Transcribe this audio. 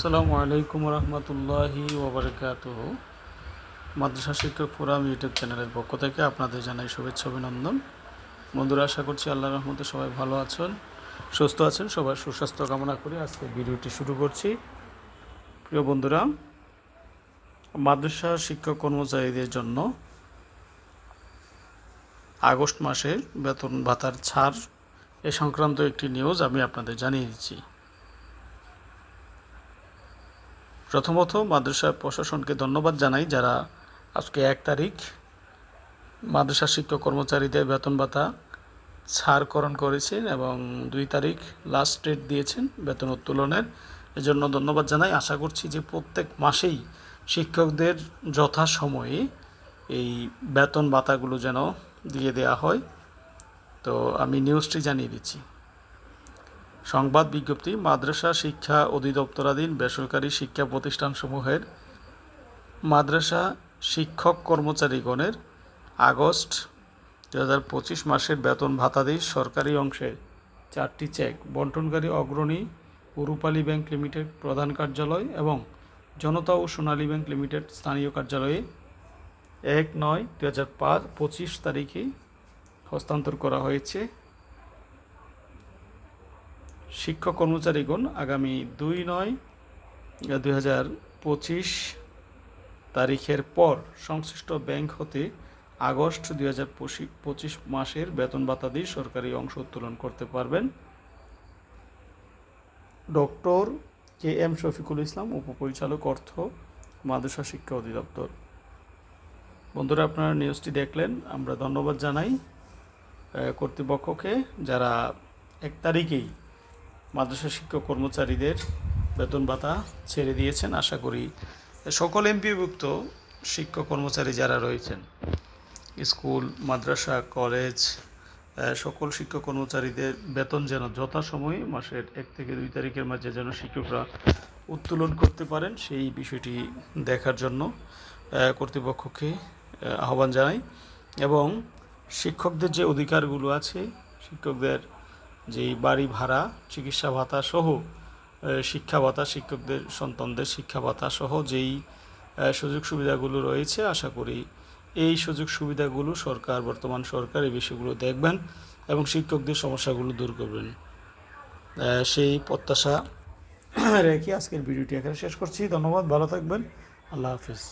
আসসালামু আলাইকুম রহমতুল্লাহি ওবরকাতুহু। মাদ্রাসা শিক্ষক ফোরাম ইউটিউব চ্যানেলের পক্ষ থেকে আপনাদের জানাই শুভেচ্ছা অভিনন্দন। বন্ধুরা, আশা করছি আল্লাহর রহমতে সবাই ভালো আছেন, সুস্থ আছেন। সবার সুস্বাস্থ্য কামনা করি আজকে ভিডিওটি শুরু করছি। প্রিয় বন্ধুরা, মাদ্রাসা শিক্ষক কর্মচারীদের জন্য আগস্ট মাসের বেতন ভাতার ছাড় এ সংক্রান্ত একটি নিউজ আমি আপনাদের জানিয়ে দিচ্ছি। প্রথমত মাদ্রাসা প্রশাসনকে ধন্যবাদ জানাই, যারা আজকে 1 তারিখ মাদ্রাসা শিক্ষক কর্মচারীদের বেতন ভাতা ছাড়করণ করেছেন এবং 2 তারিখ লাস্ট ডেট দিয়েছেন বেতন উত্তোলনের। এজন্য ধন্যবাদ জানাই। আশা করছি যে প্রত্যেক মাসেই শিক্ষকদের যথাসময়ে এই বেতন ভাতাগুলো যেন দিয়ে দেওয়া হয়। তো আমি নিউজটি জানিয়ে দিচ্ছি। সংবাদ বিজ্ঞপ্তি: মাদ্রাসা শিক্ষা অধিদপ্তরাধীন বেসরকারি শিক্ষা প্রতিষ্ঠানসমূহের মাদ্রাসা শিক্ষক কর্মচারীগণের আগস্ট 2025 মাসের বেতন ভাতাদি সরকারি অংশের 4টি চেক বন্টনকারী অগ্রণী ও রূপালী ব্যাংক লিমিটেড প্রধান কার্যালয় এবং জনতা ও সোনালী ব্যাংক লিমিটেড স্থানীয় কার্যালয়ে 1/9/2025 তারিখে হস্তান্তর করা হয়েছে। শিক্ষক কর্মচারীগণ আগামী 2/9/2025 তারিখের পর সংশ্লিষ্ট ব্যাংক হতে আগস্ট 2025 মাসের বেতন ভাতাদি সরকারি অংশ উত্তোলন করতে পারবেন। ডক্টর KM শফিকুল ইসলাম, উপপরিচালক অর্থ, মাদ্রাসা শিক্ষা অধিদপ্তর। বন্ধুরা, আপনারা নিউজটি দেখলেন। আমরা ধন্যবাদ জানাই কর্তৃপক্ষকে, যারা 1 তারিখেই মাদ্রাসা শিক্ষক কর্মচারীদের বেতন ভাতা ছেড়ে দিয়েছেন। আশা করি সকল এমপিভুক্ত শিক্ষক কর্মচারী যারা রয়েছেন, স্কুল, মাদ্রাসা, কলেজ, সকল শিক্ষক কর্মচারীদের বেতন যেন যথাসময়ে মাসের 1 থেকে 2 তারিখের মাঝে যেন শিক্ষকরা উত্তোলন করতে পারেন, সেই বিষয়টি দেখার জন্য কর্তৃপক্ষকে আহ্বান জানাই। এবং শিক্ষকদের যে অধিকারগুলো আছে, শিক্ষকদের যেই বাড়ি ভাড়া, চিকিৎসা ভাতা সহ শিক্ষা ভাতা, শিক্ষকদের সন্তানদের শিক্ষা ভাতা সহ যেই সুযোগ সুবিধাগুলো রয়েছে, আশা করি এই সুযোগ সুবিধাগুলো বর্তমান সরকার এই বিষয়গুলো দেখবেন এবং শিক্ষকদের সমস্যাগুলো দূর করবেন, সেই প্রত্যাশা রেখে আজকের ভিডিওটি এখানে শেষ করছি। ধন্যবাদ, ভালো থাকবেন, আল্লাহ হাফিজ।